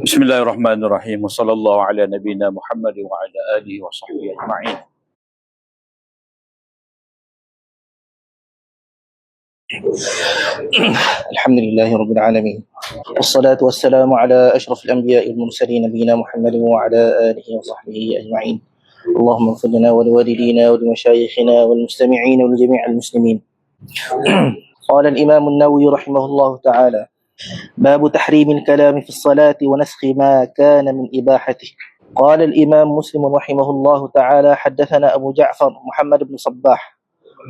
Bismillahirrahmanirrahim. Wassallallahu ala nabiyina Muhammad wa ala alihi wa sahbihi ajma'in. الحمد لله رب العالمين، والصلاة والسلام على أشرف الأنبياء والمرسلين نبينا محمد وعلى آله وصحبه أجمعين. اللهم اغفر لنا ولوالدينا ولمشايخنا والمستمعين ولجميع المسلمين. قال الإمام النووي رحمه الله تعالى: باب تحريم الكلام في الصلاة ونسخ ما كان من إباحته. قال الإمام مسلم رحمه الله تعالى: حدثنا أبو جعفر محمد بن صباح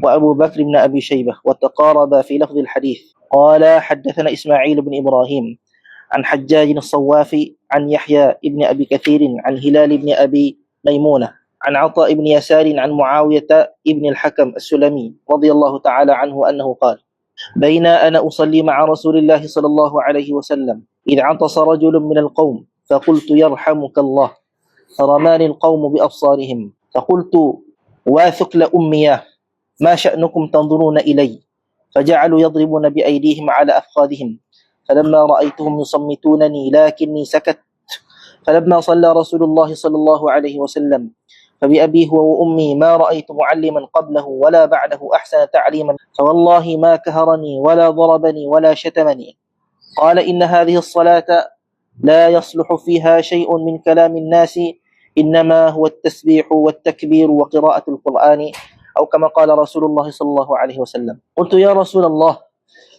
وأبو بكر بن أبي شيبة وتقاربا في لفظ الحديث. قال: حدثنا إسماعيل بن إبراهيم عن حجاج الصوافي عن يحيى بن أبي كثير عن هلال بن أبي ميمونة عن عطاء بن يسار عن معاوية بن الحكم السلمي رضي الله تعالى عنه أنه قال: بين أنا أصلي مع رسول الله صلى الله عليه وسلم إذ عطس رجل من القوم فقلت: يرحمك الله. فرماني القوم بأبصارهم فقلت: واثقل أمياه، ما شأنكم تنظرون إلي؟ فجعلوا يضربون بأيديهم على أفخاذهم، فلما رأيتهم يصمتونني لكني سكت. فلما صلى رسول الله صلى الله عليه وسلم فبأبي هو وأمي ما رأيت معلما قبله ولا بعده أحسن تعليما، فوالله ما كهرني ولا ضربني ولا شتمني. قال: إن هذه الصلاة لا يصلح فيها شيء من كلام الناس، إنما هو التسبيح والتكبير وقراءة القرآن، أو كما قال رسول الله صلى الله عليه وسلم. قلت: يا رسول الله،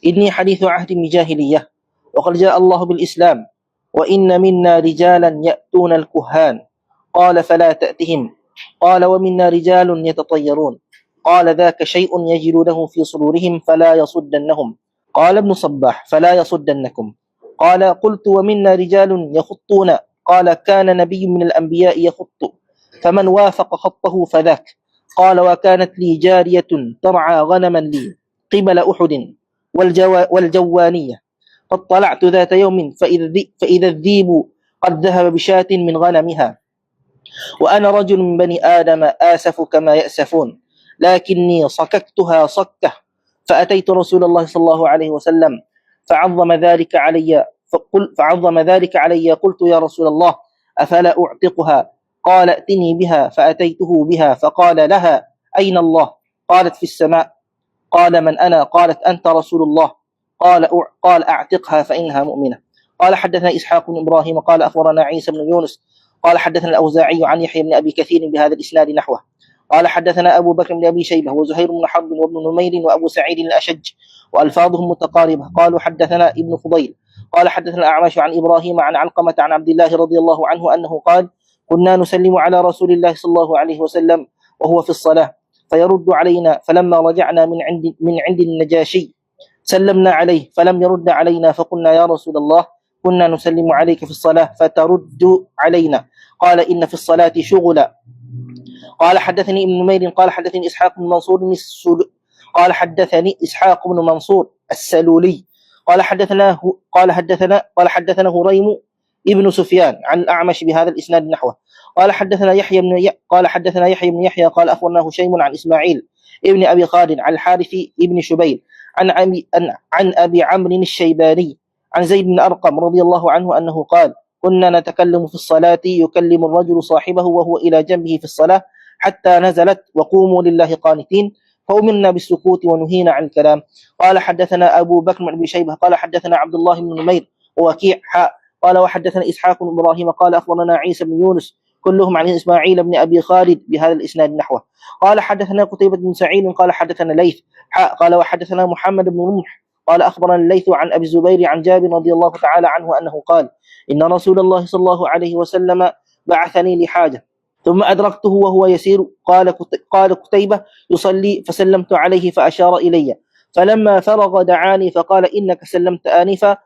إني حديث عهد بجاهلية، وقد جاء الله بالإسلام، وإن منا رجالا يأتون الكهان. قال: فلا تأتهم. قال: ومنا رجال يتطيرون. قال: ذاك شيء يجدونه في صدورهم فلا يصدنهم. قال ابن صباح: فلا يصدنكم. قال: قلت: ومنا رجال يخطون. قال: كان نبي من الأنبياء يخط، فمن وافق خطه فذاك. قال: وكانت لي جارية ترعى غنما لي قبل أحد والجوانية، فاطلعت ذات يوم فإذا الذيب قد ذهب بشاة من غنمها، وأنا رجل من بني آدم آسف كما يأسفون، لكني صككتها صكة. فأتيت رسول الله صلى الله عليه وسلم فعظم ذلك علي. قلت: يا رسول الله، أفلا أعتقها؟ قال: ائتني بها. فأتيته بها فقال لها: أين الله؟ قالت: في السماء. قال: من أنا؟ قالت: أنت رسول الله. قال: أعتقها فإنها مؤمنة. قال: حدثنا إسحاق بن إبراهيم قال أخبرنا عيسى بن يونس قال حدثنا الأوزاعي عن يحيى بن أبي كثير بهذا الإسناد نحوه. قال: حدثنا أبو بكر بن أبي شيبة وزهير بن حرب وابن نمير وأبو سعيد الأشج وألفاظهم متقاربة. قالوا: حدثنا ابن فضيل قال حدثنا الأعمش عن إبراهيم عن علقمة عن عبد الله رضي الله عنه أنه قال: كنا نسلم على رسول الله صلى الله عليه وسلم وهو في الصلاة فيرد علينا، فلما رجعنا من عند النجاشي سلمنا عليه فلم يرد علينا، فقلنا: يا رسول الله، كنا نسلم عليك في الصلاة فترد علينا. قال: إن في الصلاة شغلا. قال: حدثني ابن نمير قال حدثني إسحاق بن منصور السلولي قال حدثنا هريم ابن سفيان عن الأعمش بهذا الإسناد نحوه. قال: حدثنا يحيى بن يحيى قال أخبرنا هشيم عن إسماعيل ابن أبي خالد عن الحارث ابن شبيل عن أبي عمرو الشيباني عن زيد بن أرقم رضي الله عنه أنه قال: كنا نتكلم في الصلاة يكلم الرجل صاحبه وهو إلى جنبه في الصلاة حتى نزلت: وقوموا لله قانتين، فأمرنا بالسكوت ونهينا عن الكلام. قال: حدثنا أبو بكر بن أبي شيبة قال حدثنا عبد الله بن نمير ووكيع قال: وحدثنا إسحاق بن إبراهيم قال أخبرنا عيسى بن يونس كلهم عن إسماعيل بن أبي خالد بهذا الإسناد نحوه. قال: حدثنا قتيبة بن سعيد قال حدثنا ليث قال: وحدثنا محمد بن رمح قال أخبرنا الليث عن أبي الزبير عن جابر رضي الله تعالى عنه أنه قال: إن رسول الله صلى الله عليه وسلم بعثني لحاجة ثم أدركته وهو يسير. قال قتيبة: يصلي، فسلمت عليه فأشار إلي، فلما فرغ دعاني فقال: إنك سلمت آنفا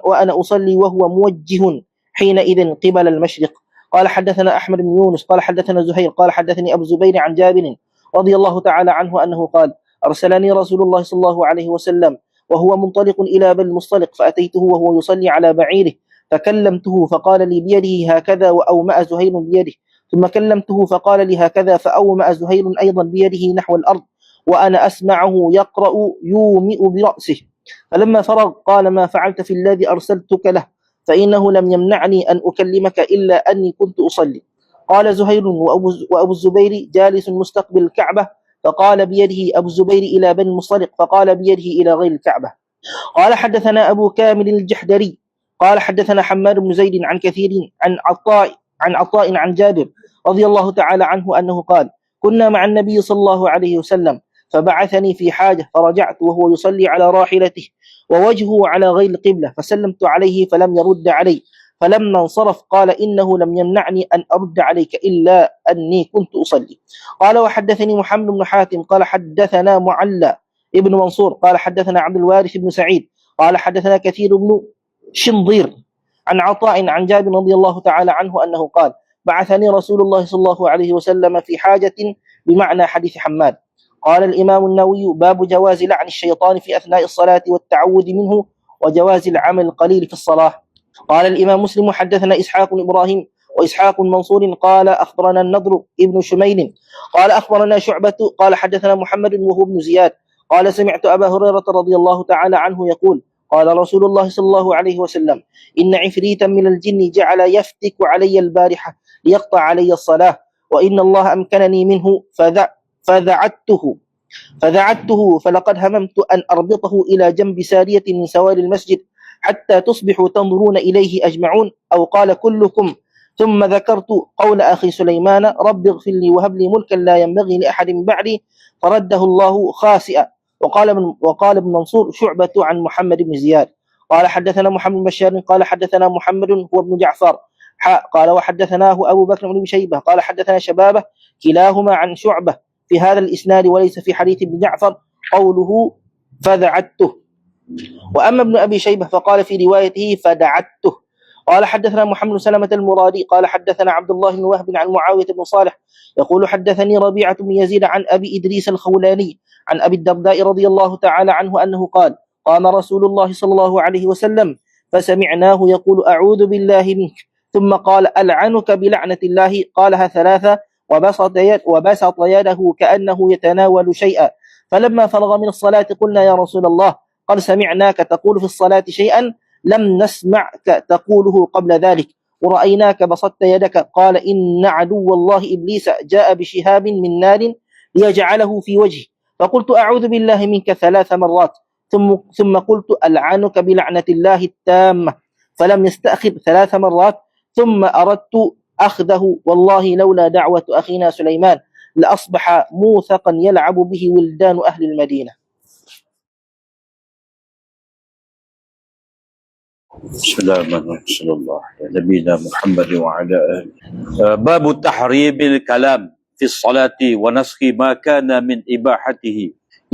وأنا أصلي وهو موجه حينئذ قبل المشرق. قال: حدثنا أحمد بن يونس قال حدثنا زهير قال حدثني أبو الزبير عن جابر رضي الله تعالى عنه أنه قال: أرسلني رسول الله صلى الله عليه وسلم وهو منطلق إلى بني المصطلق، فأتيته وهو يصلي على بعيره فكلمته فقال لي بيده هكذا وأومأ زهير بيده، ثم كلمته فقال لي هكذا فأومأ زهير أيضا بيده نحو الأرض وأنا أسمعه يقرأ يومئ برأسه. فلما فرغ قال: ما فعلت في الذي أرسلتك له؟ فإنه لم يمنعني أن أكلمك إلا أني كنت أصلي. قال زهير وأبو الزبير جالس مستقبل الكعبة، فقال بيده أبو الزبير إلى بني المصطلق، فقال بيده إلى غير الكعبة. قال حدثنا أبو كامل الجحدري قال حدثنا حماد بن زيد عن كثير عن عطاء عن جابر رضي الله تعالى عنه أنه قال: كنا مع النبي صلى الله عليه وسلم فبعثني في حاجة، فرجعت وهو يصلي على راحلته ووجهه على غير القبلة، فسلمت عليه فلم يرد علي، فلما انصرف قال: إنه لم يمنعني أن أرد عليك إلا أني كنت أصلي. قال وحدثني محمد بن حاتم قال حدثنا معلى ابن منصور قال حدثنا عبد الوارث بن سعيد قال حدثنا كثير بن شنظير عن عطاء عن جابر رضي الله تعالى عنه أنه قال: بعثني رسول الله صلى الله عليه وسلم في حاجة، بمعنى حديث حماد. قال الإمام النووي: باب جواز لعن الشيطان في أثناء الصلاة والتعوذ منه، وجواز العمل القليل في الصلاة. قال الإمام مسلم: حدثنا إسحاق بن إبراهيم وإسحاق بن منصور قال أخبرنا النضر ابن شميل قال أخبرنا شعبة قال حدثنا محمد وهو بن زياد قال سمعت أبا هريرة رضي الله تعالى عنه يقول: قال رسول الله صلى الله عليه وسلم: إن عفريتا من الجن جعل يفتك علي البارحة ليقطع علي الصلاة، وإن الله أمكنني منه فذعته فلقد هممت أن أربطه إلى جنب سارية من سوار المسجد حتى تصبحوا تنظرون إليه أجمعون، أو قال كلكم. ثم ذكرت قول أخي سليمان: رب اغفر لي وهب لي ملكا لا ينبغي لأحد من بعدي، فرده الله خاسئا. وقال ابن منصور: شعبة عن محمد بن زياد قال حدثنا محمد بن بشار قال حدثنا محمد هو ابن جعفر قال وحدثناه أبو بكر بن شيبة قال حدثنا شبابه كلاهما عن شعبة في هذا الإسناد، وليس في حديث ابن جعفر قوله فذعته. وأما ابن أبي شيبة فقال في روايته فدعته. قال حدثنا محمد بن سلمة المرادي قال حدثنا عبد الله بن وهب عن معاوية بن صالح يقول حدثني ربيعة بن يزيد عن أبي إدريس الخولاني عن أبي الدرداء رضي الله تعالى عنه أنه قال: قام رسول الله صلى الله عليه وسلم فسمعناه يقول: أعوذ بالله منك، ثم قال: ألعنك بلعنة الله، قالها ثلاثة وبسط يده كأنه يتناول شيئا. فلما فرغ من الصلاة قلنا: يا رسول الله، قد سمعناك تقول في الصلاة شيئا لم نسمعك تقوله قبل ذلك، ورأيناك بسطت يدك. قال: إن عدو الله إبليس جاء بشهاب من نار ليجعله في وجهي، فقلت: أعوذ بالله منك 3 مرات، ثم قلت: ألعنك بلعنة الله التامة، فلم يستأخر 3 مرات، ثم أردت أخذه، والله لولا دعوة أخينا سليمان لأصبح موثقا يلعب به ولدان أهل المدينة. بسم الله الرحمن الرحيم. صلى الله على نبينا محمد وعلى آله. باب تحريم الكلام في الصلاة ونسخ ما كان من إباحته.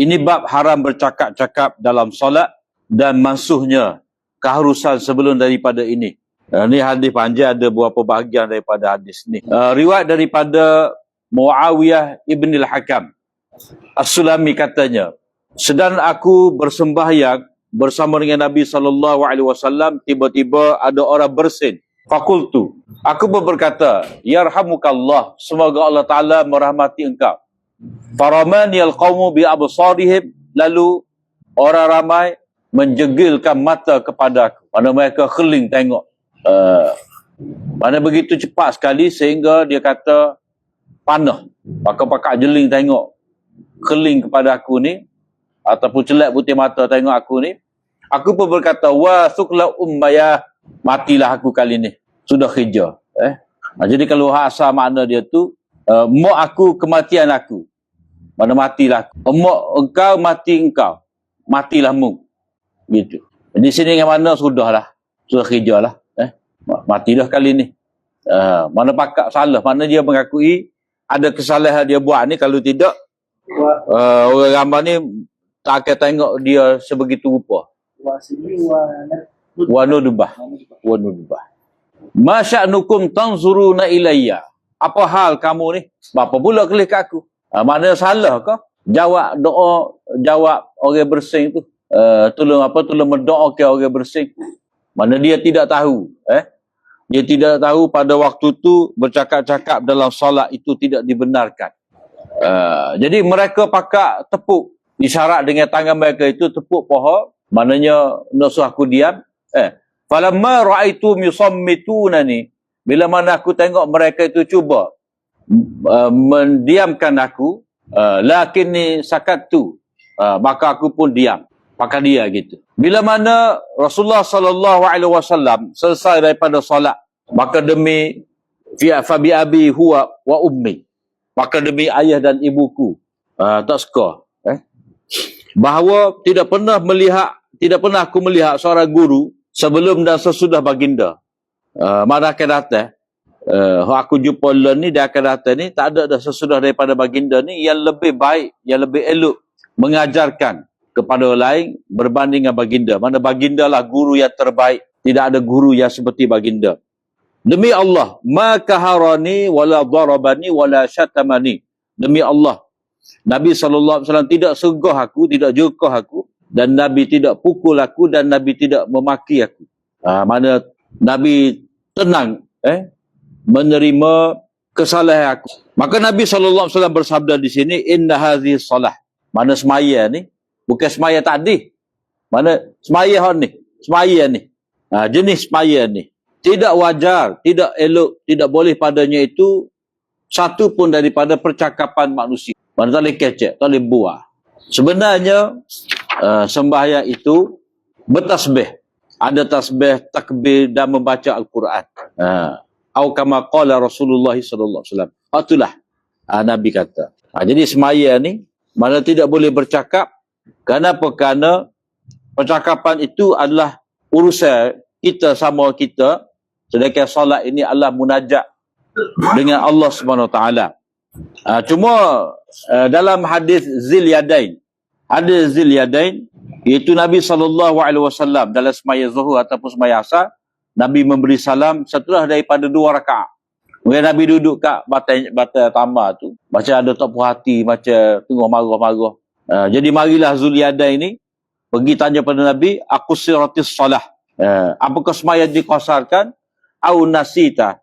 Ini bab haram bercakap-cakap dalam solat dan mansuhnya keharusan sebelum daripada ini. Ini hadis panjang, ada beberapa bahagian daripada hadis ni. Riwayat daripada Muawiyah ibn al-Hakam As-Sulami katanya, sedang aku bersembahyang bersama dengan Nabi SAW, tiba-tiba ada orang bersin. Fakultu, aku berkata, yarhamukallah, semoga Allah Ta'ala merahmati engkau. Faramani al-qawmu bi absarihim, lalu orang ramai menjegilkan mata kepada aku. Mana mereka keling tengok. Mana begitu cepat sekali sehingga dia kata panah. Pakak-pakak jeling tengok, keling kepada aku ni, ataupun celak putih mata tengok aku ni. Aku pun berkata, wa sukla ummayah, matilah aku kali ni, sudah hijau. Jadi kalau asal makna dia tu, mok aku kematian aku, mana matilah aku. Mok engkau mati engkau, matilah mu, gitu. Di sini yang mana sudah hijau lah, matilah kali ni. Mana pakak salah, mana dia mengakui ada kesalahan dia buat ni. Kalau tidak, orang ramai ni tak akan tengok dia sebegitu rupa. Wanudubah. Masya'nukum tanzuruna ilayya. Apa hal kamu ni? Apa pula kelih kat aku? Mana salah ke? Jawab doa, jawab orang bersing tu. Tolong mendoakan orang bersing. Mana dia tidak tahu. Dia tidak tahu pada waktu tu bercakap-cakap dalam solat itu tidak dibenarkan. Jadi mereka pakai tepuk. Isyarat dengan tangan mereka itu tepuk paha. Maknanya nak suruh aku diam. Falamma ra'aitum yusammitunani, bila mana aku tengok mereka itu cuba mendiamkan aku, lakinni sakattu, maka aku pun diam. Pakai dia gitu. Bila mana Rasulullah sallallahu alaihi wasallam selesai daripada solat, maka demi fa bi abi huwa wa ummi, maka demi ayah dan ibuku, tak suka bahawa tidak pernah aku melihat seorang guru sebelum dan sesudah baginda. Mana akan datang, aku jumpa ni, dia akan datang ni, tak ada dah sesudah daripada baginda ni yang lebih baik, yang lebih elok mengajarkan kepada orang lain berbanding dengan baginda. Mana baginda lah guru yang terbaik, tidak ada guru yang seperti baginda. Demi Allah, ma kaharani wala darabani wala syatamani. Demi Allah, Nabi SAW tidak segah aku, tidak jekah aku, dan Nabi tidak pukul aku, dan Nabi tidak memaki aku. Mana Nabi tenang menerima kesalahan aku. Maka Nabi SAW bersabda di sini, inna hadhihi salah. Mana semaya ni, bukan semaya tadi. Mana semaya ni, semaya ni. Jenis semaya ni. Tidak wajar, tidak elok, tidak boleh padanya itu satu pun daripada percakapan manusia. Mana tak boleh kecek, tak boleh buah. Sebenarnya sembahyang itu bertasbih. Ada tasbih, takbir dan membaca Al-Quran. Atau kama qala Rasulullah sallallahu alaihi wasallam. Itulah Nabi kata. Jadi semaya ni mana tidak boleh bercakap. Kenapa? Kerana percakapan itu adalah urusan kita sama kita. Sedangkan solat ini adalah munajat dengan Allah Subhanahu Wa Taala. Cuma dalam hadis Zil Yadain, iaitu Nabi SAW dalam semaya zuhur ataupun semaya asar, Nabi memberi salam setelah daripada 2 rakaat. Kemudian Nabi duduk kat batai tambah tu, macam ada tak puas hati, macam tengah marah-marah. Jadi marilah Zulyadain ini pergi tanya pada Nabi, aku siratis salah. Apakah semaya dikosarkan? Au nasita.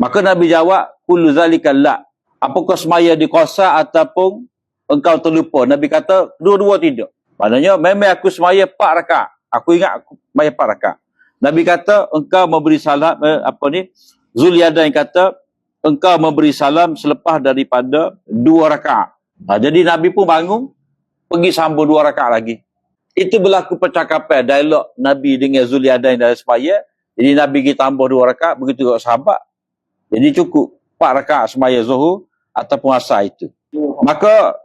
Maka Nabi jawab, kullu zalika la. Apakah semaya dikosar ataupun engkau terlupa? Nabi kata, dua-dua tidak. Maknanya, memang aku semaya 4 rakaat. Aku ingat aku semaya 4 rakaat. Nabi kata, engkau memberi salam, Zulyadain kata, engkau memberi salam selepas daripada 2 rakaat. Jadi Nabi pun bangun, pergi sambung 2 rakaat lagi. Itu berlaku percakapan, dialog Nabi dengan Zulyadain dalam semaya. Jadi Nabi pergi tambah 2 rakaat, begitu juga sahabat. Jadi cukup 4 rakaat semaya zuhur ataupun asar itu. Maka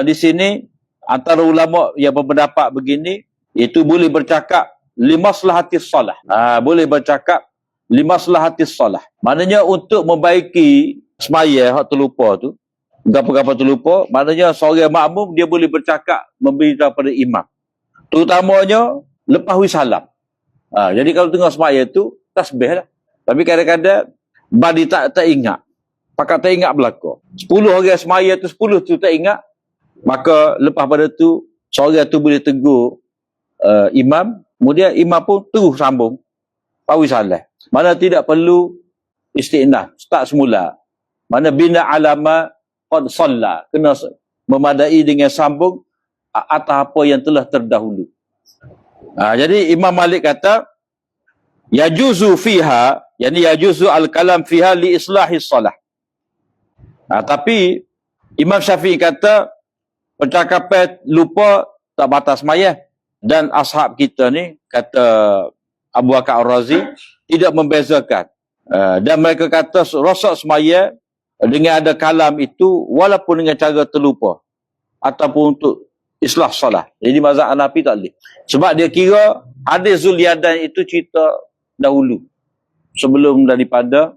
di sini antara ulama yang berpendapat begini, itu boleh bercakap limaslahatis salah. Boleh bercakap limaslahatis salah. Maknanya untuk membaiki semaya hak terlupa tu, gapa-gapa terlupa, maknanya seorang makmum dia boleh bercakap memberitahu pada imam. Terutamanya lepas wisalam. Jadi kalau tengah semaya tu tasbih lah. Tapi kadang-kadang badi tak ingat. Pakat tak ingat berlaku. 10 orang semaya tu, 10 tu tak ingat. Maka lepas pada tu, seorang tu boleh tegur imam. Kemudian imam pun terus sambung. Pawi salah. Mana tidak perlu istinaf. Start semula. Mana bina alama qad salla. Kena memadai dengan sambung atas apa yang telah terdahulu. Jadi Imam Malik kata, yajuzu fiha, yani yajuzu al-kalam fiha li islahis salah. Tapi Imam Syafi'i kata, percakapan lupa tak batas semaya. Dan ashab kita ni, kata Abu Bakar Ar-Razi, tidak membezakan. Dan mereka kata, rosak semaya dengan ada kalam itu, walaupun dengan cara terlupa. Ataupun untuk islah salah. Jadi mazhab Hanafi tak boleh. Sebab dia kira hadis Zulyadain itu cerita dahulu. Sebelum daripada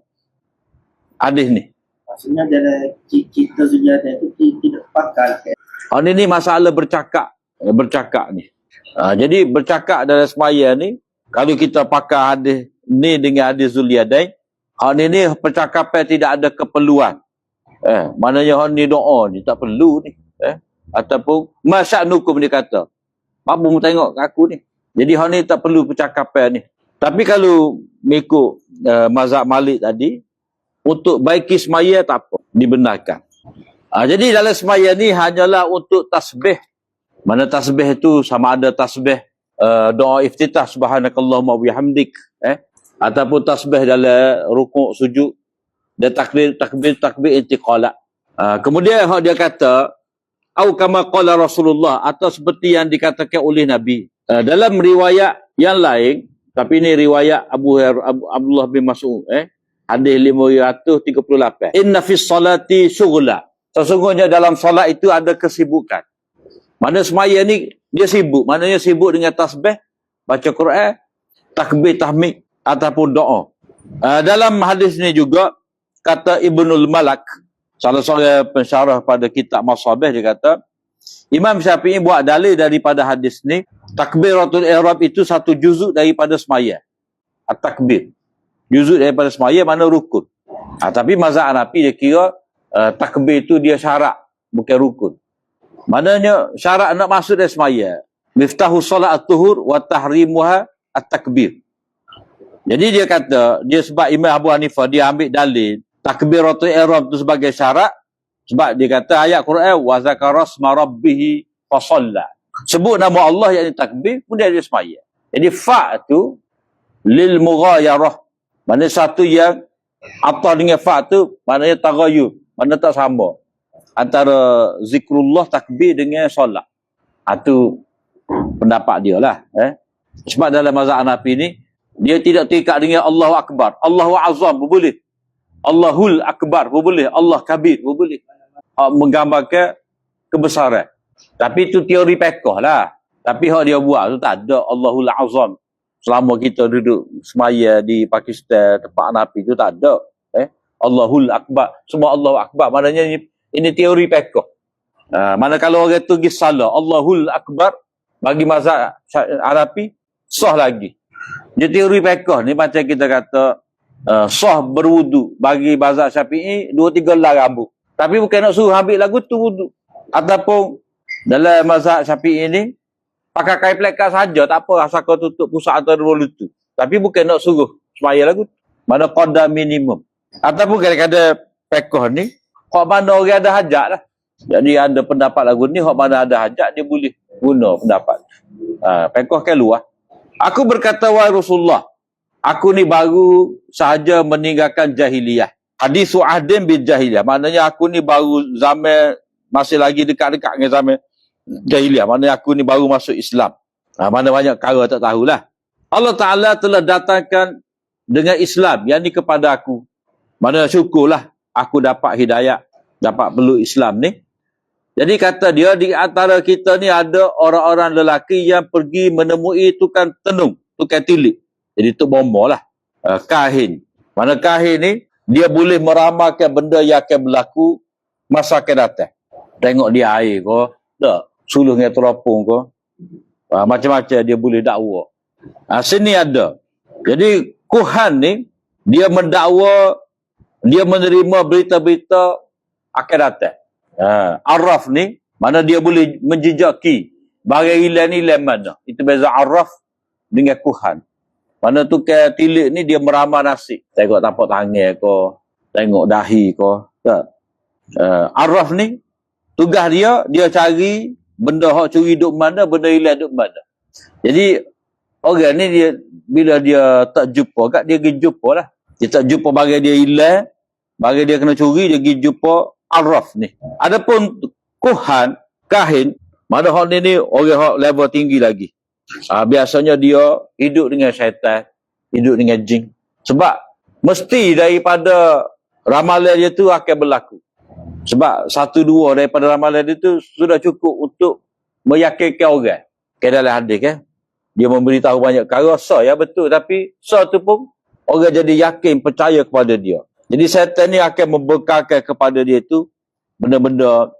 hadis ni. Maksudnya dalam cerita Zulyadain itu tidak pakai. Ini masalah bercakap ni. Jadi bercakap dalam semaya ni, kalau kita pakai hadis ni dengan hadis Zulyadain, ni percakapan tidak ada keperluan. Maknanya ni doa ni tak perlu ni. Ataupun masya'nukum dia kata. Apa mu tengok kat aku ni. Jadi hal ni tak perlu percakapan ni. Tapi kalau mengikut mazhab Malik tadi, untuk baiki semaya tak apa, dibenarkan. Jadi dalam semaya ni hanyalah untuk tasbih. Mana tasbih itu sama ada tasbih doa iftitah subhanakallahumma wa bihamdik, ataupun tasbih dalam rukuk sujud, dan takbir intiqalat. Kemudian dia kata au kama qala Rasulullah, atau seperti yang dikatakan oleh Nabi. Dalam riwayat yang lain, tapi ini riwayat Abdullah bin Mas'ud, hadis 538. Inna fis salati syughla. Sesungguhnya dalam solat itu ada kesibukan. Mana semaya ni dia sibuk, maknanya sibuk dengan tasbih, baca Quran, takbir tahmid ataupun doa. Dalam hadis ni juga kata Ibnul Malak, salah seorang pensyarah pada kitab Masabih, dia kata Imam Syafi'i buat dalil daripada hadis ni, takbiratul ihram itu satu juzuk daripada semaya. At-takbir, juzuk daripada semaya, mana rukun. Tapi mazhab Hanafi dia kira takbir itu dia syarat, bukan rukun. Maknanya syarat nak masuk dari semaya. Miftahu solat at-tuhur wa tahrimuha at-takbir. Jadi dia kata, dia sebab Imam Abu Hanifah dia ambil dalil takbiratul ihram itu sebagai syarat, sebab dia kata ayat Quran wa zakara asma rabbih fa shalla. Sebut nama Allah yang takbir, kemudian dia semaya. Jadi fa tu lil mughayarah. Maknanya satu yang atau dengan fa tu maknanya tagayur, mana tak sama antara zikrullah takbir dengan solat. Itu pendapat dia lah. Sebab dalam mazhab Hanafi ni dia tidak terikat dengan Allahu Akbar, Allahu Azam pun boleh, Allahul Akbar pun boleh, Allah Kabir pun boleh, menggambarkan kebesaran. Tapi itu teori pekoh lah. Tapi hak dia buat tu tak ada Allahul Azam. Selama kita duduk semaya di Pakistan tempat Hanafi tu tak ada. Allahul Akbar, semua Allahu Akbar, maknanya ini teori pekoh. Mana kalau orang tu pergi salah Allahul Akbar, bagi mazhab Hanafi sah lagi. Dia teori pekoh ni macam kita kata sah berwudu, bagi mazhab Syafi'i 2-3 lah rambut. Tapi bukan nak suruh ambil lagu tu wudu. Ataupun dalam mazhab Syafi'i ni pakai kain pelekat saja tak apa, asal kau tutup pusat atau lutut. Tapi bukan nak suruh semaya lagu tu. Mana qadar minimum. Ataupun kadang-kadang pekoh ni hak mana orang ada hajat lah. Jadi ada pendapat lagu ni, hak mana ada hajat dia boleh guna pendapat. Pekoh kan luar. Aku berkata wahai Rasulullah, aku ni baru sahaja meninggalkan jahiliyah. Hadisu ahdin bil jahiliyah. Maknanya aku ni baru zaman, masih lagi dekat-dekat dengan zaman jahiliyah. Maknanya aku ni baru masuk Islam. Mana banyak perkara tak tahulah. Allah Ta'ala telah datangkan dengan Islam, yang ni kepada aku. Mana syukurlah aku dapat hidayah, dapat peluk Islam ni. Jadi kata dia, di antara kita ni ada orang-orang lelaki yang pergi menemui tukang tenung, tukang tilik. Jadi tu bomba lah. Kahin. Mana kahin ni, dia boleh meramalkan benda yang akan berlaku masa akan datang. Tengok dia air ko, tak, suluh dengan teropong ko. Macam-macam dia boleh dakwa. Sini ada. Jadi kuhan ni, dia mendakwa, dia menerima berita-berita akan datang. Arraf ni, mana dia boleh menjejaki barang ilan-ilan mana. Itu beza arraf dengan kuhan. Mana tu ke tilik ni dia meramal nasib. Tengok tapak tangan ko, tengok dahi ko. Arraf ni, tugas dia cari benda hak curi duk mana, benda ilan duk mana. Jadi, orang ni dia bila dia tak jumpa kat, dia pergi jumpa lah. Dia tak jumpa barang dia hilang, barang dia kena curi, dia pergi jumpa Arraf ni. Adapun kuhan, kahin, mana hak ni orang hak level tinggi lagi. Biasanya dia hidup dengan syaitan, hidup dengan jin. Sebab mesti daripada ramalan dia tu akan berlaku. Sebab 1-2 daripada ramalan dia tu sudah cukup untuk meyakinkan orang. Dalam hadis kan, dia memberitahu banyak perkara, ya betul, tapi tu pun orang jadi yakin, percaya kepada dia. Jadi syaitan ni akan membekalkan kepada dia tu benda-benda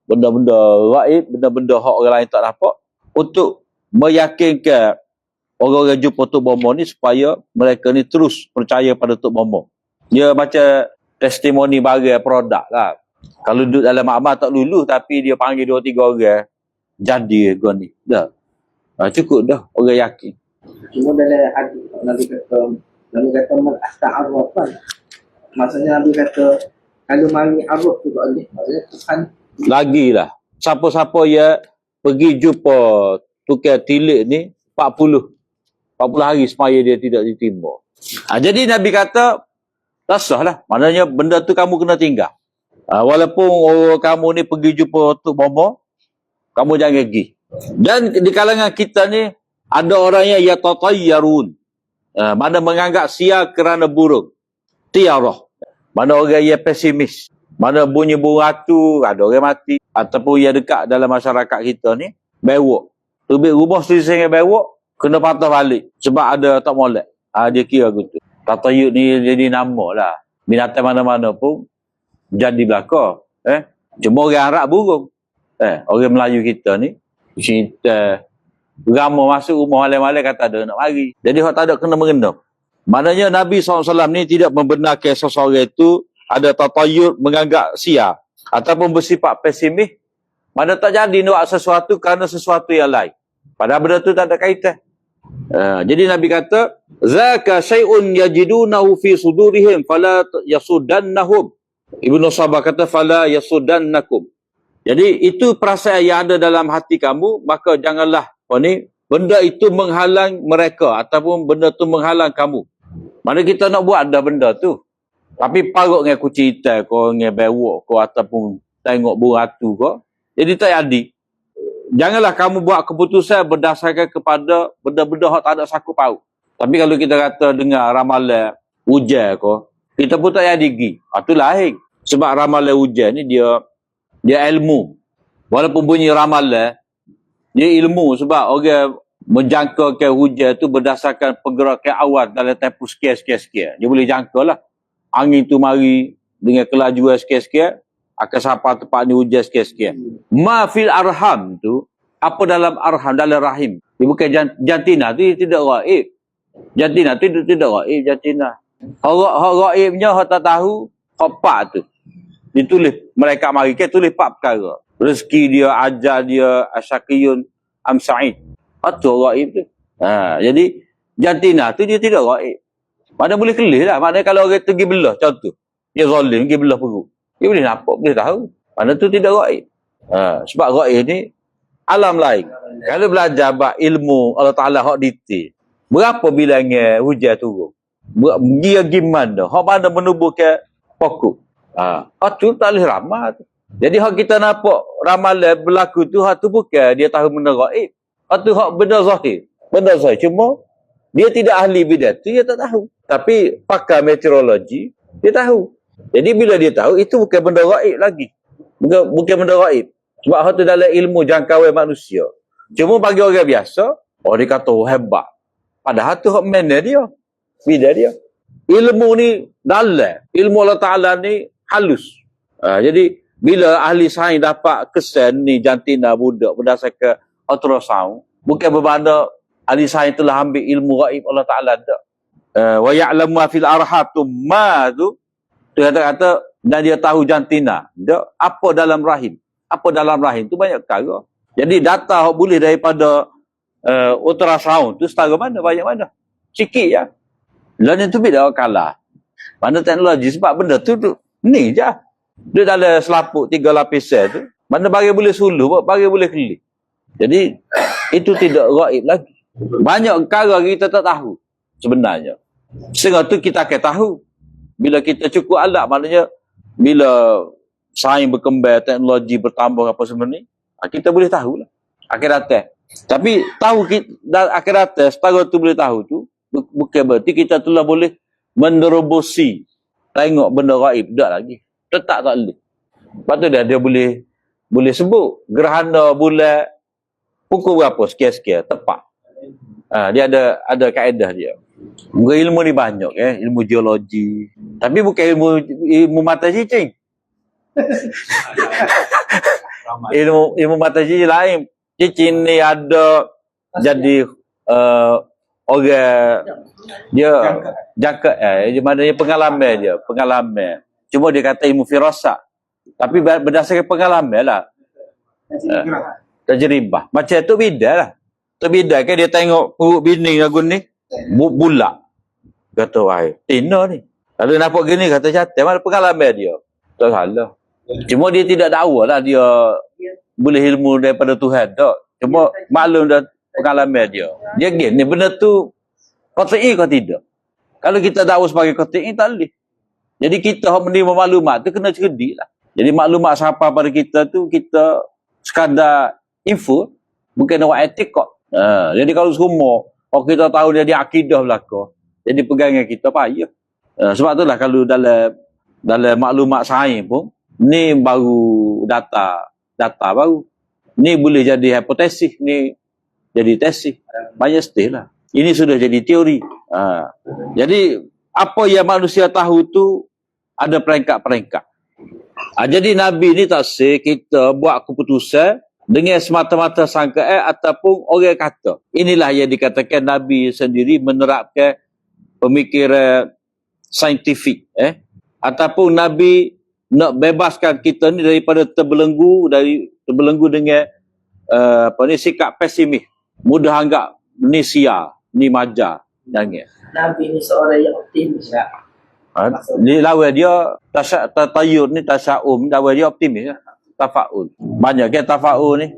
benda-benda gaib, benda-benda hak orang lain tak dapat, untuk meyakinkan orang-orang jumpa Tok Bomo ni supaya mereka ni terus percaya pada Tok Bomo. Dia macam testimoni barang produk lah. Kalau duduk dalam makmal tak lulus, tapi dia panggil 2-3 orang, jadi gua ni. Dah. Cukup dah orang yakin. Cuma dalam hadis Nabi kata man asta'arraf kan. Maksudnya Nabi kata kalau mari arraf tu tak boleh. Maksudnya Tuhan Lagilah. Siapa-siapa yang pergi jumpa tukar tilik ni 40 hari semaya dia tidak ditimba. Jadi Nabi kata, tak sah lah. Maknanya benda tu kamu kena tinggal. Walaupun kamu ni pergi jumpa Tok Bomo, kamu jangan pergi. Dan di kalangan kita ni, ada orang yang yatatayyarun. Mana menganggap sia kerana burung. Tiarah. Mana orang yang pesimis. Mana bunyi burung ratu, ada orang mati. Ataupun yang dekat dalam masyarakat kita ni, bewok. Tubik rumah selisih dengan bewok, kena patah balik. Sebab ada tak molek. Dia kira gitu. Tatayut ni jadi nama lah. Binatang mana-mana pun jadi belakang. Cuma orang Arab burung. Orang Melayu kita ni, cerita ramah masuk rumah malam-malam kata ada nak mari. Jadi orang tak ada kena mengenam. Maknanya Nabi SAW ni tidak membenarkan seseorang itu ada tatayut menganggap sia ataupun bersifat pesimis. Mana tak jadi nak buat sesuatu kerana sesuatu yang lain. Padahal benda tu tak ada kaitan. Jadi Nabi kata, zaka syai'un yajidunahu fi sudurihim fala yasudannahum. Ibnu Sabah kata fala yasudannakum. Jadi itu perasaan yang ada dalam hati kamu, maka janganlah benda itu menghalang mereka ataupun benda tu menghalang kamu. Mana kita nak buat ada benda tu. Tapi parut dengan kucing hitam kau, dengan bewok kau ataupun tengok burung ratu kau, jadi tak jadi. Janganlah kamu buat keputusan berdasarkan kepada benda-benda yang tak ada saku paut. Tapi kalau kita kata dengar ramalan hujan kau, kita pun tak jadi pergi. Itu lain. Sebab ramalan hujan ni dia ilmu. Walaupun bunyi ramalan, dia ilmu sebab orang menjangkakan hujan tu berdasarkan pergerakan awan dalam tempoh sekian. Dia boleh jangka lah. Angin tu mari dengan kelajuan sekian, akan sampai tempat ni hujan sekian. Ma fil arham tu, apa dalam arham, dalam rahim. Dia bukan jantina tu tidak gaib. Jantina tu tidak gaib, jantina. Hak gaibnya hak tak tahu, hak pak tu. Ditulis mereka mari ke tulis 4 perkara. Rezeki dia, ajar dia, asyakiyun, amsa'id. Itu gaib tu. Jadi jantina tu dia tidak gaib. Mana boleh kelih lah. Maknanya kalau orang tu pergi belah, contoh. Dia zalim, pergi belah perut. Dia boleh nampak, boleh tahu. Mana tu tidak gaib. Sebab gaib ni alam lain. Kalau belajar ilmu Allah Ta'ala hak detail. Berapa bilangnya hujan turun? Dia gimana? Hak mana menubuhkan pokok? Tu tak boleh ramal tu. Jadi hak kita nampak ramalan berlaku tu, hak tu bukan dia tahu benda gaib. Hak tu hak benda zahir. Benda zahir. Cuma dia tidak ahli bidang tu, dia tak tahu. Tapi pakar meteorologi, dia tahu. Jadi bila dia tahu, itu bukan benda gaib lagi. Bukan benda gaib. Sebab hak tu dalam ilmu jangkauan manusia. Cuma bagi orang biasa, dia kata hebat. Padahal tu hak mana dia. Bidang dia. Ilmu ni dalam. Ilmu Allah Ta'ala ni halus. Jadi bila ahli sains dapat kesan ni jantina budak berdasarkan ultrasound, bukan bermakna ahli sains telah ambil ilmu gaib Allah Ta'ala tak. Wa ya'lamu fil arham tu ma tu kata dan dia tahu jantina. Apa dalam rahim? Apa dalam rahim tu banyak perkara. Jadi data boleh daripada ultrasound tu setara mana, banyak mana. Sikit je. Lain tu bila kalah. Mana teknologi sebab benda tu ni je. Dia dalam selaput 3 lapisan tu. Mana bagi boleh suluh, bagi boleh kelih. Jadi itu tidak gaib lagi. Banyak perkara kita tak tahu sebenarnya. Sehingga tu kita akan tahu. Bila kita cukup alat, maknanya bila sains berkembang, teknologi bertambah apa semua ni, kita boleh tahu lah. Akan datang. Tapi tahu kita akan datang, setara tu boleh tahu tu, bukan berarti kita telah boleh menerobosi tengok benda gaib. Tak lagi. Tetap tak boleh. Lepas tu dia boleh sebut gerhana bulan pukul berapa, sekian-sekian, tepat. Dia ada kaedah dia. Ilmu ni banyak ilmu geologi. Tapi bukan ilmu mata cicing. ilmu mata cicing lain. Cicing ni ada jadi orang dia jangka maknanya pengalaman. Cuma dia kata ilmu firasat. Tapi berdasarkan pengalaman lah. Tajribah. Macam tu bida lah. Tu bida kan dia tengok perut bini lagu ni bulat. Kata wahai tina ni. Lalu nampak gini kata cantik. Mana pengalaman dia? Tak salah. Cuma dia tidak dakwa lah dia boleh ilmu daripada Tuhan tak. Cuma maklum dah pengalaman dia. Dia ni benda tu qat'i ke tidak? Kalau kita dakwa sebagai qat'i tak boleh. Jadi kita menerima maklumat tu kena cerdik lah. Jadi maklumat siapa pada kita tu kita sekadar info, bukan awak etik kok. Jadi kalau semua kita tahu dia akidah belaka, jadi pegangan kita payah. Sebab itulah kalau dalam maklumat sains pun ni baru data baru. Ni boleh jadi hipotesis, ni jadi tesis. Banyak stage lah. Ini sudah jadi teori. Jadi apa yang manusia tahu tu ada peringkat-peringkat. Jadi Nabi ni tak sah kita buat keputusan dengan semata-mata sangka ataupun orang kata. Inilah yang dikatakan Nabi sendiri menerapkan pemikiran saintifik. Ataupun Nabi nak bebaskan kita ni daripada terbelenggu dengan sikap pesimis. Mudah anggap ni sia, ni majar. Jangan. Nabi ni seorang yang optimis tak? Ni lawan dia tatayur ni tasya'um, lawan dia optimis lah. Tafaul. Banyak kan tafaul ni.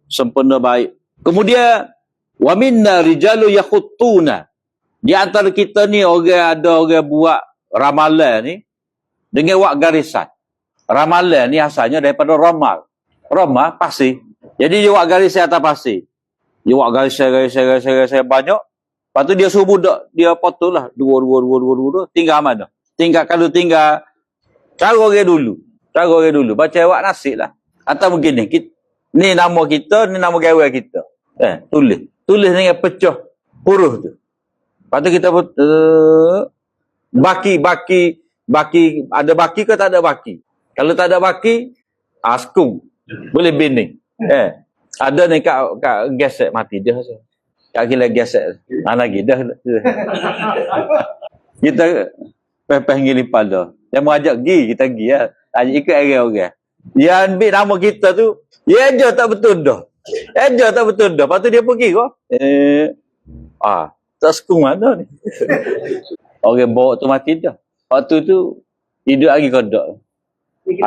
Sempurna baik. Kemudian wa minna rijalu yakhuttuna. Di antara kita ni orang buat ramalan ni dengan wak garisan. Ramalan ni asalnya daripada ramal. Ramal pasir. Jadi dia wak garisan atas pasir. Dia wak garisan banyak. Lepas tu dia suruh budak, dia potong lah. Dua. Tinggal mana? Kalau tinggal, cara orang dulu. Baca awak nasib lah. Atau mungkin ni nama kita, ni nama gawe kita. Tulis dengan pecah huruf tu. Lepas tu kita baki. Ada baki ke tak ada baki? Kalau tak ada baki, askung. Boleh binding. Ada ni kat gesek mati dia. Kak gila gesek. Lagi dah. Kita panggil pada. Dia mau ajak kita pergi lah. Ikut orang-orang. Dia ambil nama kita tu, dia aja tak betul dah. Lepas tu dia pergi kok. Tak sekung mana ni. Orang bawa tu mati dah. Waktu tu hidup lagi kodok.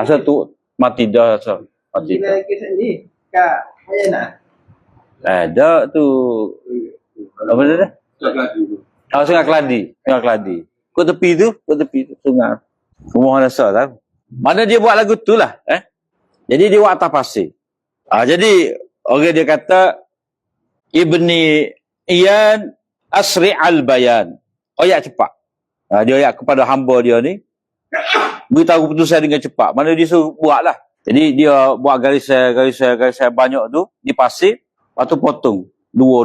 Asal tu mati dah asal. Mati dah. Kita sendiri Kak Ayana. Ada tu. Apa dia dah? Sungai Keladi. Kau tepi tu sungai. Rumah rasa tahu. Mana dia buat lagu tu lah. Jadi dia buat atas pasir. Jadi orang dia kata Ibni Iyan Asri al-Bayan. Oyak cepat. Dia oyak kepada hamba dia ni. Beritahu keputusan dengan cepat. Mana dia suruh buat lah. Jadi dia buat garisan banyak tu di pasir. Lepas tu potong. Dua.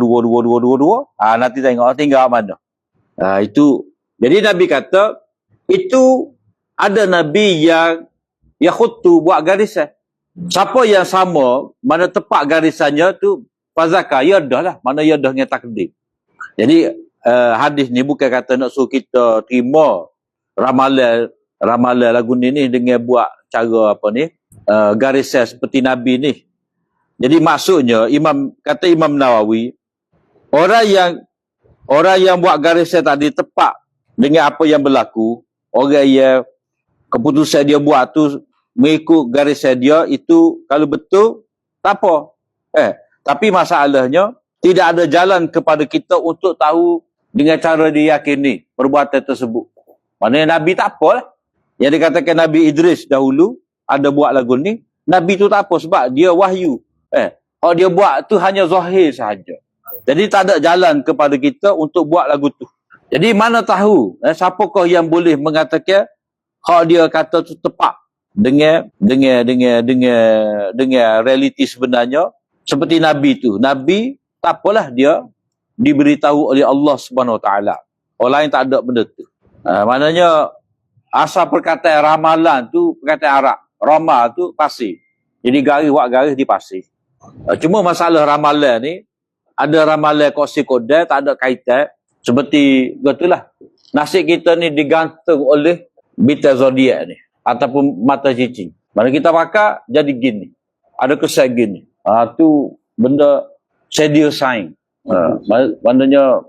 Nanti tengok tinggal mana. Itu. Jadi Nabi kata, itu ada Nabi yang yakhuttu buat garisan. Siapa yang sama, mana tepat garisannya tu, fazaka, ya dah lah. Mana ya dah dengan takdir. Jadi hadis ni bukan kata nak suruh kita terima ramalan lagu ni dengan buat cara apa ni, garisan seperti Nabi ni. Jadi maksudnya kata Imam Nawawi, orang yang buat garisan tadi tepat dengan apa yang berlaku, orang yang keputusan dia buat tu mengikut garisan dia, itu kalau betul tak apa. Tapi masalahnya tidak ada jalan kepada kita untuk tahu dengan cara diyakini perbuatan tersebut. Maknanya Nabi tak apa lah. Yang dikatakan Nabi Idris dahulu ada buat lagu ni, Nabi tu tak apa sebab dia wahyu. Kalau dia buat tu hanya zahir sahaja. Jadi tak ada jalan kepada kita untuk buat lagu tu. Jadi mana tahu siapakah yang boleh mengatakan kalau dia kata tu tepat dengan realiti sebenarnya seperti Nabi tu. Nabi tak apalah dia diberitahu oleh Allah Subhanahu Wa Taala. Orang lain tak ada benda tu. Maknanya asal perkataan ramalan tu perkataan Arab. Ramal tu pasir. Jadi garis di pasir. Cuma masalah ramalan ni, ada ramalan kosi kodai, tak ada kaitan. Seperti itulah. Nasib kita ni digantung oleh bintang zodiak ni. Ataupun mata cicing. Mana kita pakai, jadi gini. Ada kesan gini. Tu benda sedia sains. Maknanya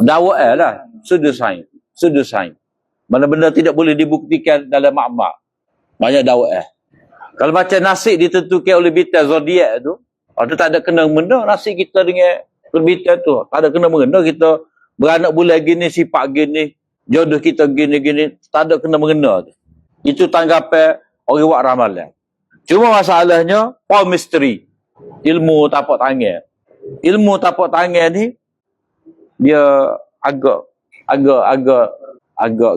dakwah lah. Sudah sains. Mana benda tidak boleh dibuktikan dalam makmak. Banyak dakwah. Kalau macam nasib ditentukan oleh bintang zodiak tu, Tu tak ada kena mengena nasib kita dengan perbitan tu. Tak ada kena mengena kita beranak bulan gini, sifat gini, jodoh kita gini-gini. Tak ada kena mengena tu. Itu tanggapan orang buat ramalan. Cuma masalahnya, palmistry. Ilmu tapak tangan. Ilmu tapak tangan ni, dia agak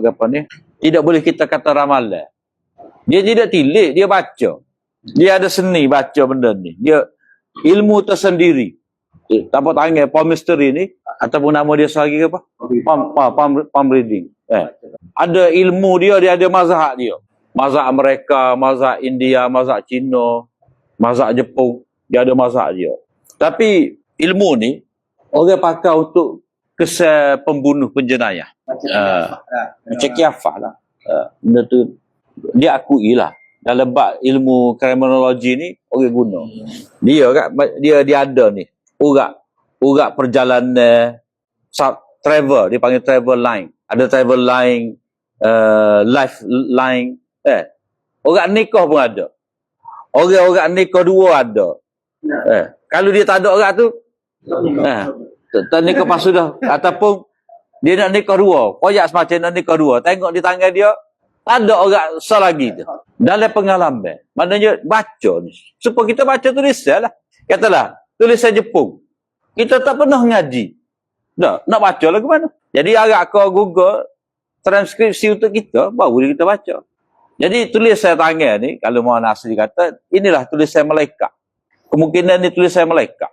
apa ni, tidak boleh kita kata ramalan. Dia tidak tilik, dia baca. Dia ada seni baca benda ni. Dia ilmu tersendiri. Tapak tangan, palmistry ni, ataupun nama dia sehari ke apa? Palm reading. Ada ilmu dia, dia ada mazhab dia. Mazhab Amerika, mazhab India, mazhab Cina, mazhab Jepun. Dia ada mazhab dia. Tapi ilmu ni, orang pakai untuk kesan pembunuh penjenayah. Macam kiafah lah. Benda tu, dia akui lah. Dalam bab ilmu kriminologi ni, orang guna. Dia ada ni. Urat perjalanan, travel, dia panggil travel line. Ada travel line, life line. Orang nikah pun ada. Orang nikah dua ada. Kalau dia tak ada orang tu, tak nikah pas sudah. Ataupun dia nak nikah dua. Koyak semacam nak nikah dua. Tengok di tangan dia, tak ada orang selagi tu. Dalam pengalaman. Maknanya baca ni. Supaya kita baca tulisan lah. Katalah, tulisan Jepun. Kita tak pernah ngaji. Nak baca lah ke mana? Jadi agak ke Google, transkripsi untuk kita, baru kita baca. Jadi tulisan tangan ni, kalau mau asli kata, inilah tulisan malaikat. Kemungkinan ni tulisan malaikat.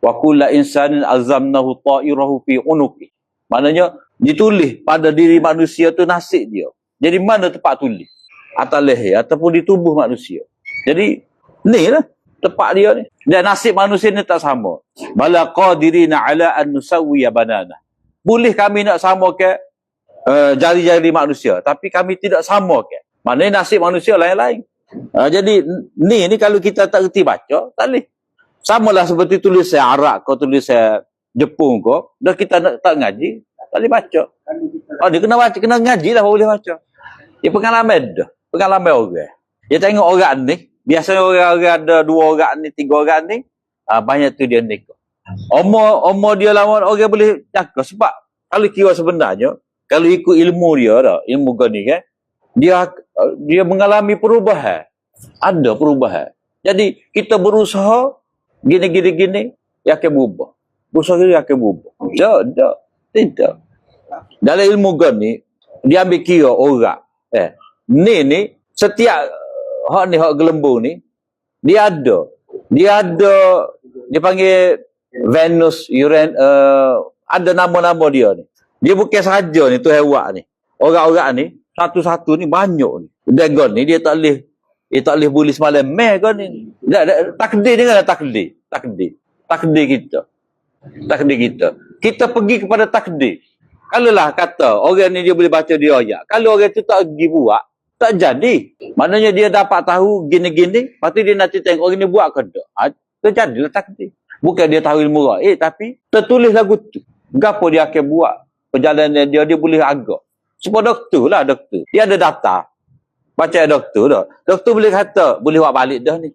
Wa kullu insanin azamnahu ta'irahu fi unuqi. Maknanya ditulis pada diri manusia tu nasib dia. Jadi mana tempat tulis? Atas leher ataupun di tubuh manusia. Jadi ni lah tempat dia ni. Dan nasib manusia ni tak sama. Bala qadirina ala an nusawwiya banana. Boleh kami nak sama ke jari-jari manusia, tapi kami tidak sama ke. Maknanya nasib manusia lain-lain. Jadi ni kalau kita tak reti baca, tak boleh. Samalah seperti tulisan Arab ke tulisan Jepun ke, dah kita tak ngaji, tak boleh baca. Dia kena baca, kena ngaji lah baru boleh baca. Dia pengalaman dah. Pengalaman orang. Dia tengok orang ni, biasanya orang ada 2 orang ni, 3 orang ni, banyak tu dia nikah. Umur dia lama, orang boleh cakap. Sebab kalau kira sebenarnya, kalau ikut ilmu dia dah, ilmu ni kan, dia mengalami perubahan. Ada perubahan. Jadi kita berusaha gini, dia akan berubah. Berusaha dia akan berubah. Tidak. Dalam ilmu ni, dia ambil kira orang. Ni setiap hak gelembung ni, dia ada. Dia panggil Venus, Uranus, ada nama-nama dia ni. Dia bukan sahaja ni, tu hewan ni. Orang-orang ni, satu-satu ni banyak ni. Dragon ni, dia tak boleh boleh semalam meh kan ni. Takdir ni kan takdir. Takdir kita. Kita pergi kepada takdir. Kalau lah kata, orang ni dia boleh baca dia ayat. Kalau orang tu tak pergi buat, tak jadi. Maknanya dia dapat tahu gini-gini, lepas tu dia nanti tengok orang ni buat ke tak. Terjadilah takdir. Bukan dia tahu ilmu tapi tertulis lagu tu. Gapo dia akan buat. Perjalanan dia boleh agak. Supaya doktor. Dia ada data. Baca doktor dah. Doktor boleh kata, boleh buat balik dah ni.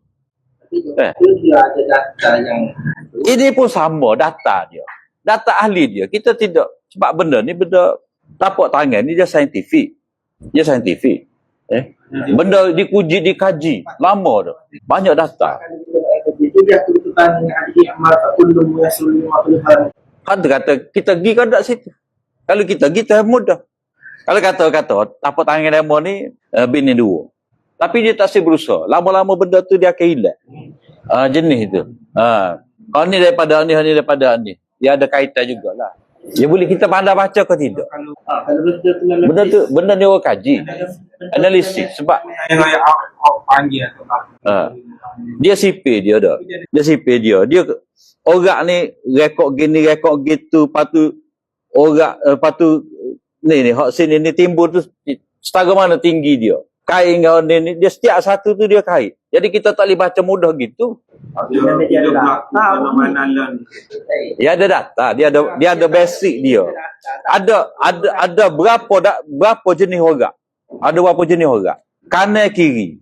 Dia ada data yang Ini pun sama data dia. Data ahli dia. Kita tidak. Sebab benda ni, benda tapak tangan ni dia saintifik. Benda dikaji. Lama dah. Banyak data. itu dia kebetulan dengan adik amal kullu yasullu wa kullu hal. Kata kita pergi kan tak situ. Kalau kita pergi tak mudah. Kalau kata tapak tangan demo ni bini 2. Tapi dia tak sih berusaha. Lama-lama benda tu dia akan hilang. Jenis itu. Kalau ni daripada ni. Dia ada kaitan jugalah. Ya boleh kita pandai baca ke tidak? Kalau Benda ni orang kaji. Analisis. Sebab panggil dia sipir dia dah. Dia orang ni rekod gini, rekod gitu. Lepas tu ni hak sini ni timbul tu setara mana tinggi dia. Kain kau ni dia setiap satu tu dia kait. Jadi kita tak boleh baca mudah gitu. Dia ada data, dia ada basic dia. Ada berapa jenis orang? Ada berapa jenis orang? Kanan kiri.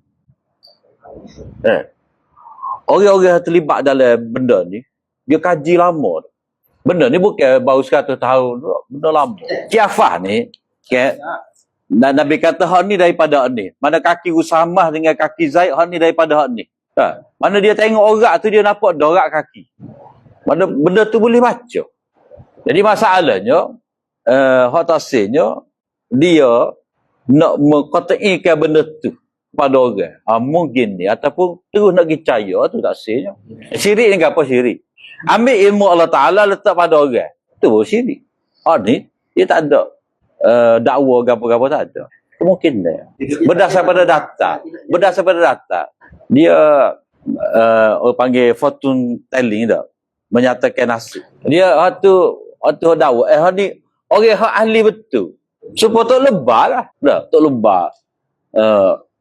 Orang-orang yang terlibat dalam benda ni, dia kaji lama. Benda ni bukan baru 100 tahun, benda lama. Kiafah ni, Nabi kata hak ni daripada hak ni. Mana kaki Usamah dengan kaki Zaid, hak ni daripada hak ni. Mana dia tengok orang tu, dia nampak dorak kaki. Mana benda tu boleh baca. Jadi masalahnya, hak tafsirnya, dia nak mengkotakkan benda tu pada orang. Mungkin ni, ataupun terus nak percaya, tu tafsirnya. Syirik ni apa syirik? Ambil ilmu Allah Ta'ala letak pada orang. Itu baru syirik. Ni, dia tak ada dakwa apa-apa, tak ada. Kemungkinan. Berdasar pada data. Dia orang panggil fortune telling tak? Menyatakan nasib. Dia waktu dakwa, ni orang yang ahli betul. Supaya tak lebar lah. Tak lebar.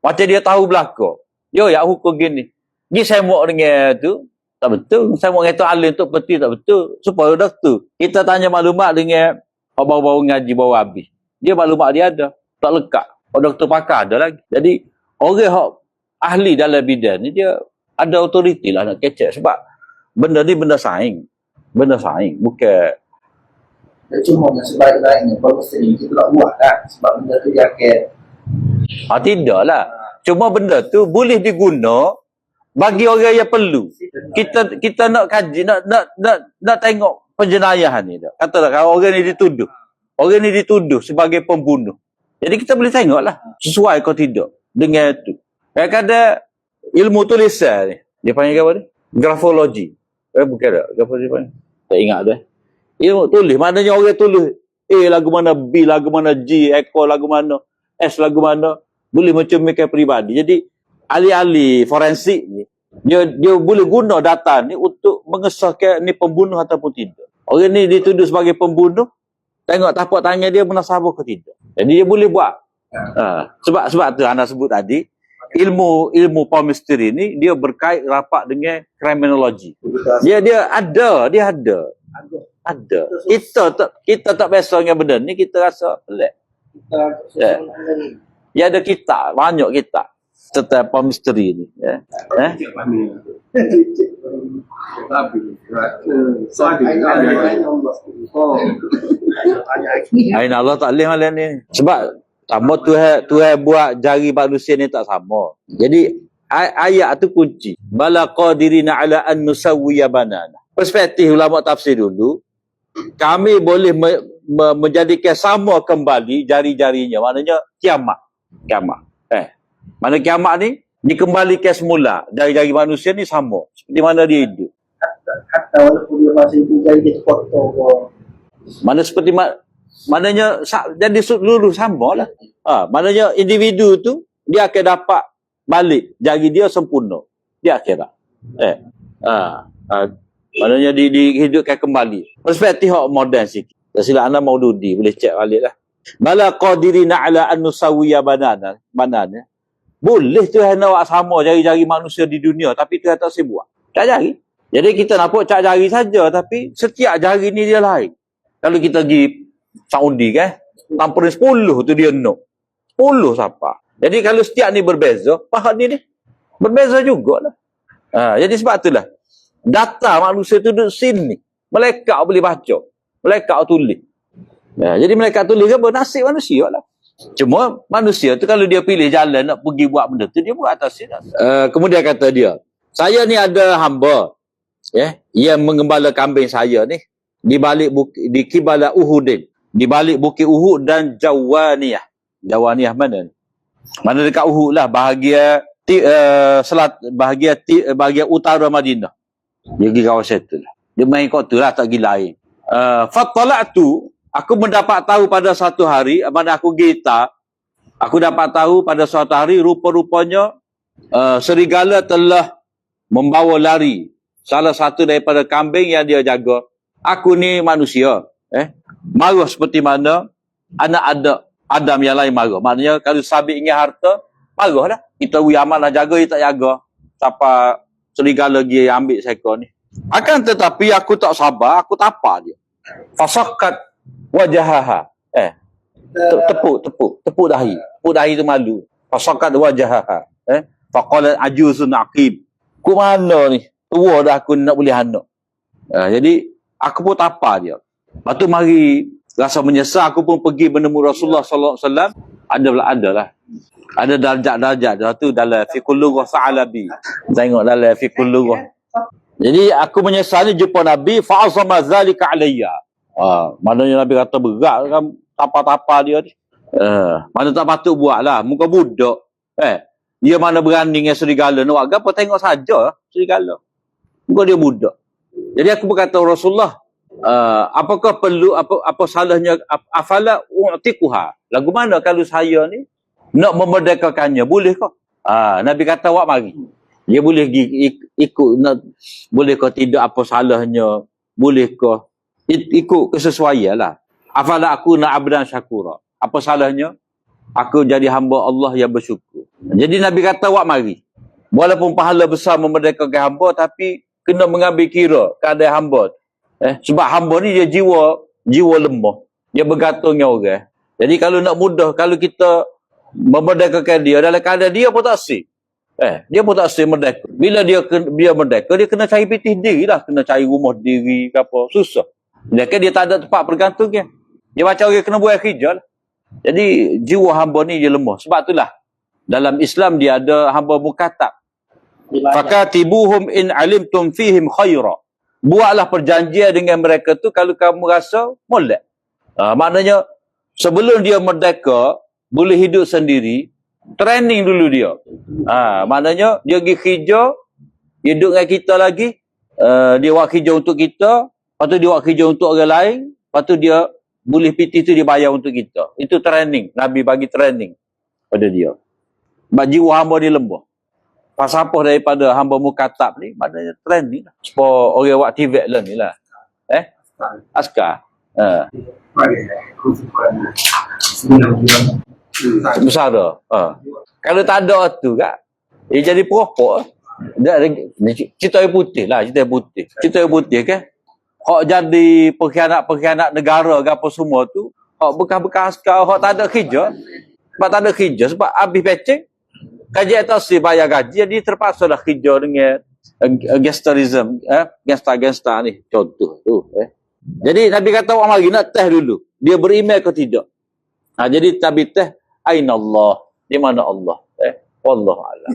Macam dia tahu belakang. Dia ya hukum gini. Dia semua dengan tu, tak betul. Semua dengan tu alim tu peti tak betul. Supaya doktor. Kita tanya maklumat dengan baru-baru ngaji baru habis. Dia maklumat dia ada. Tak lekat. Doktor pakar ada lagi. Jadi, orang yang ahli dalam bidang ni, dia ada autoriti lah nak kecek. Sebab benda ni benda saing. Benda saing. Bukan. Cuma yang sebaik-baiknya, kalau mesti kita tak buat kan. Sebab benda tu dia akan. Tidak lah. Cuma benda tu boleh diguna bagi orang yang perlu. Kita nak kaji, nak tengok penjenayahan ni. Katalah kalau orang ni dituduh. Orang ni dituduh sebagai pembunuh. Jadi kita boleh tengok lah. Sesuai atau tidak. Dengan itu. Kadang-kadang ilmu tulisan ni. Dia panggil apa ni? Grafologi. Bukan tak? Grafologi panggil. Tak ingat tu. Ilmu tulis. Maknanya orang tulis. Lagu mana B, lagu mana G, ekor lagu mana, S lagu mana. Boleh mencerminkan peribadi. Jadi ahli-ahli forensik ni. Dia boleh guna data ni untuk mengesahkan ni pembunuh ataupun tidak. Orang ni dituduh sebagai pembunuh. Tengok tapak tangan dia menasabah ke tidak. Jadi dia boleh buat. Sebab tu anda sebut tadi, ilmu palmistry ni dia berkait rapat dengan kriminologi. Dia ada. Kita tak biasa dengan benda ni, kita rasa pelik. Dia ada kitab, banyak kitab tentang palmistry ni. Aina Allah tak boleh malam ni. Sebab sama Tuhan buat jari manusia ni tak sama. Jadi ayat tu kunci. Bala qadirina ala an nusawwiya banana. Perspektif ulama tafsir dulu, kami boleh menjadikan sama kembali jari-jarinya. Maknanya kiamat. Mana kiamat ni dikembalikan semula. Jari-jari manusia ni sama. Seperti mana dia hidup. Kata walaupun dia masih itu jari dia terpotong. Maknanya jadi seluruh sama lah. Maknanya individu tu dia akan dapat balik jari dia sempurna di akhirat. Maknanya dihidupkan kembali. Perspektif moden sikit. Sila anda Maududi boleh cek balik lah. Bala qadirina ala an nusawwiya banana. Boleh Tuhan nak sama jari-jari manusia di dunia, tapi Tuhan tak buat. Cak jari. Jadi kita nampak cak jari saja, tapi setiap jari ni dia lain. Kalau kita pergi Saudi kan, tampering 10 tu dia nak. 10 siapa. Jadi kalau setiap ni berbeza, pahat ni berbeza jugalah. Jadi sebab itulah. Data manusia tu duduk sini. Malaikat boleh baca. Malaikat tulis. Jadi malaikat tulis apa? Nasib manusia lah. Cuma manusia tu kalau dia pilih jalan nak pergi buat benda tu, dia buat atas sini. Kemudian kata dia, saya ni ada hamba. Yang mengembala kambing saya ni. Di kibala Uhudin. Di balik bukit Uhud dan Jawaniyah. Jawaniyah mana ni? Mana dekat Uhud lah. Bahagian utara Madinah. Dia pergi kawasan tu lah. Dia main kot tu lah, tak pergi lain. Fattala'tu, aku mendapat tahu pada satu hari, mana aku gita, aku dapat tahu pada suatu hari, rupa-rupanya serigala telah membawa lari salah satu daripada kambing yang dia jaga. Aku ni manusia. Marah seperti mana anak Adam yang lain marah. Maknanya kalau sabit ingin harta, marah dah. Kita amanah jaga, dia tak jaga. Siapa serigala lagi yang ambil seekor ni. Akan tetapi aku tak sabar, aku tapak dia. Fasakkat wajahaha. Tepuk dahi. Tepuk dahi tu malu. Fasakkat wajahaha. Faqalat ajuzun aqib. Aku mana ni? Tua dah aku nak boleh anak. Jadi, aku pun tapa dia. Lepas tu mari rasa menyesal, aku pun pergi menemui Rasulullah sallallahu alaihi wasallam. Adalah. Ada darjat-darjat. Lepas tu dalam fiqhul lughah Sa'alabi. Tengok dalam fiqhul lughah. Jadi aku menyesal ni jumpa Nabi, fa'azama zalika alayya. Maknanya Nabi kata berat kan tapa-tapa dia ni. Mana tak patut buat lah. Muka budak. Dia mana berani dengan serigala. Nak buat apa? Tengok saja serigala. Muka dia budak. Jadi aku berkata Rasulullah, apakah perlu, apa salahnya, afala u'tiquha? Lagu mana kalau saya ni nak memerdekakannya? Boleh kah? Nabi kata, wak mari. Dia boleh ikut, boleh kah tidak, apa salahnya? Boleh kah? Ikut kesesuaian lah. Afala aku na abdan syakura. Apa salahnya? Aku jadi hamba Allah yang bersyukur. Jadi Nabi kata, wak mari. Walaupun pahala besar memerdekakan hamba, tapi kena mengambil kira keadaan hamba. Sebab hamba ni dia jiwa lemah. Dia bergantung dengan orang. Jadi kalau nak mudah, kalau kita memerdekakan dia, dalam keadaan dia pun tak sih. Dia pun tak sih merdeka. Bila dia merdeka, dia kena cari pitih diri lah. Kena cari rumah diri ke apa. Susah. Dia tak ada tempat bergantungnya. Dia macam orang kena buat kerja lah. Jadi jiwa hamba ni dia lemah. Sebab itulah dalam Islam dia ada hamba mukatab. Fakatibuhum in alimtum fihim khaira. Buatlah perjanjian dengan mereka tu kalau kamu rasa molek. Maknanya sebelum dia merdeka, boleh hidup sendiri, training dulu dia. Maknanya dia pergi kerja, dia duduk dengan kita lagi, dia buat kerja untuk kita, lepas tu dia buat kerja untuk orang lain, lepas tu dia boleh PT tu dia bayar untuk kita. Itu training. Nabi bagi training pada dia. Sebab jiwa hamba ni lembah. Pasapah daripada hamba mukatab ni, maknanya training lah. Supaya orang buat aktivit lah ni lah. Askar. Besar dah. Kalau tak ada tu kak, dia jadi perokok. Cerita yang putih lah. Cerita yang putih kan. Hak jadi pengkhianat negara ke apa semua tu, hak bekas-bekas askar, hak tak ada kerja. Sebab tak ada kerja, sebab habis pecing, kaji atas bayar gaji, jadi terpaksa dah kerja dengan gangsterism, gangster ni, contoh tu. Jadi Nabi kata, awak mari nak teh dulu. Dia beriman ke tidak? Jadi Nabi teh, aina Allah? Di mana Allah? Wallahu a'lam.